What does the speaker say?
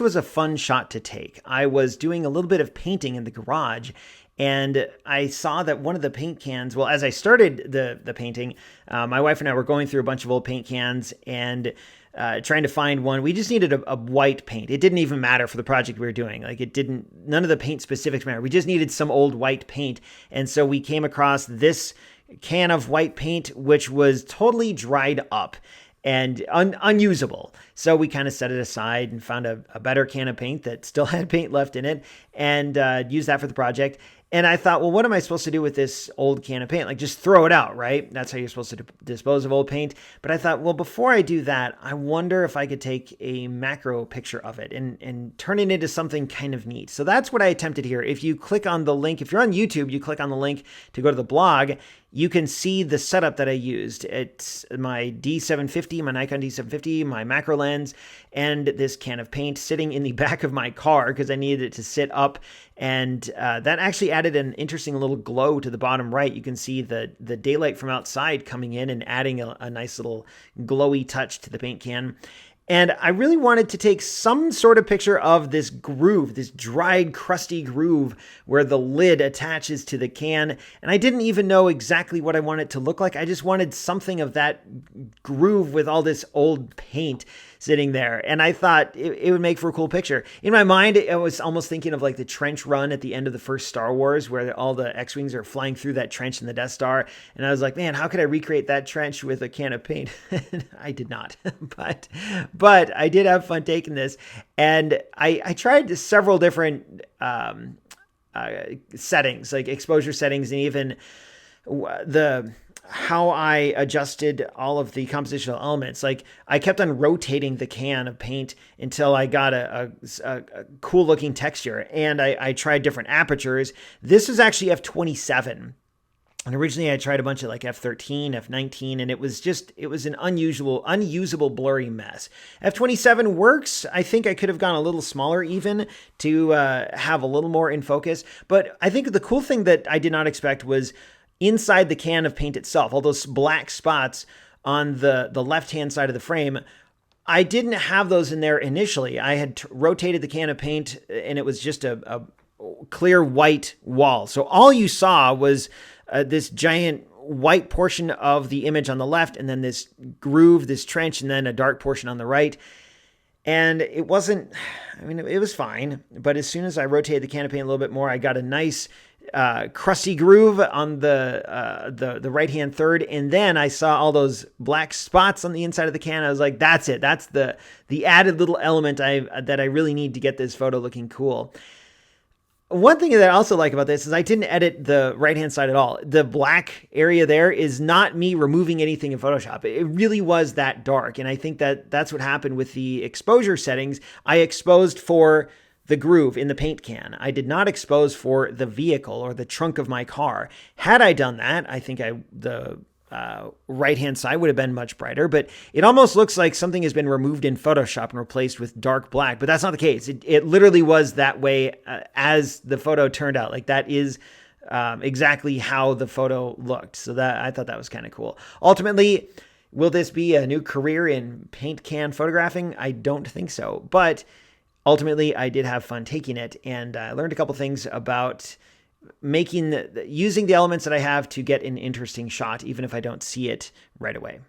was a fun shot to take. I was doing a little bit of painting in the garage, and I saw that one of the paint cans, well, as I started the painting, my wife and I were going through a bunch of old paint cans and trying to find one. We just needed a white paint. It didn't even matter for the project we were doing. Like none of the paint specifics matter. We just needed some old white paint. And so we came across this can of white paint, which was totally dried up and unusable. So we kind of set it aside and found a better can of paint that still had paint left in it and used that for the project. And I thought, well, what am I supposed to do with this old can of paint? Like, just throw it out, right? That's how you're supposed to dispose of old paint. But I thought, well, before I do that, I wonder if I could take a macro picture of it and turn it into something kind of neat. So that's what I attempted here. If you click on the link, if you're on YouTube, you click on the link to go to the blog, you can see the setup that I used. It's my D750, my Nikon D750, my macro lens, and this can of paint sitting in the back of my car because I needed it to sit up. And that actually added an interesting little glow to the bottom right. You can see the daylight from outside coming in and adding a nice little glowy touch to the paint can. And I really wanted to take some sort of picture of this groove, this dried, crusty groove where the lid attaches to the can. And I didn't even know exactly what I wanted it to look like. I just wanted something of that groove with all this old paint sitting there. And I thought it would make for a cool picture. In my mind, I was almost thinking of like the trench run at the end of the first Star Wars where all the X-Wings are flying through that trench in the Death Star. And I was like, man, how could I recreate that trench with a can of paint? I did not. But I did have fun taking this. And I tried several different settings, like exposure settings, and even how I adjusted all of the compositional elements. Like I kept on rotating the can of paint until I got a cool looking texture. And I tried different apertures. This is actually f/27. And originally I tried a bunch of like f/13, f/19, and it was an unusable blurry mess. f/27 works. I think I could have gone a little smaller even to have a little more in focus. But I think the cool thing that I did not expect was inside the can of paint itself, all those black spots on the left-hand side of the frame, I didn't have those in there initially. I had rotated the can of paint and it was just a clear white wall. So all you saw was this giant white portion of the image on the left, and then this groove, this trench, and then a dark portion on the right. And it wasn't, I mean, it was fine. But as soon as I rotated the can of paint a little bit more, I got a nice crusty groove on the right-hand third. And then I saw all those black spots on the inside of the can. I was like, that's it. That's the added little element that I really need to get this photo looking cool. One thing that I also like about this is I didn't edit the right-hand side at all. The black area there is not me removing anything in Photoshop. It really was that dark. And I think that that's what happened with the exposure settings. I exposed for the groove in the paint can. I did not expose for the vehicle or the trunk of my car. Had I done that, I think the right-hand side would have been much brighter, but it almost looks like something has been removed in Photoshop and replaced with dark black, but that's not the case. It literally was that way as the photo turned out. Like that is exactly how the photo looked. So that I thought that was kind of cool. Ultimately, will this be a new career in paint can photographing? I don't think so, but ultimately I did have fun taking it, and I learned a couple things about using the elements that I have to get an interesting shot, even if I don't see it right away.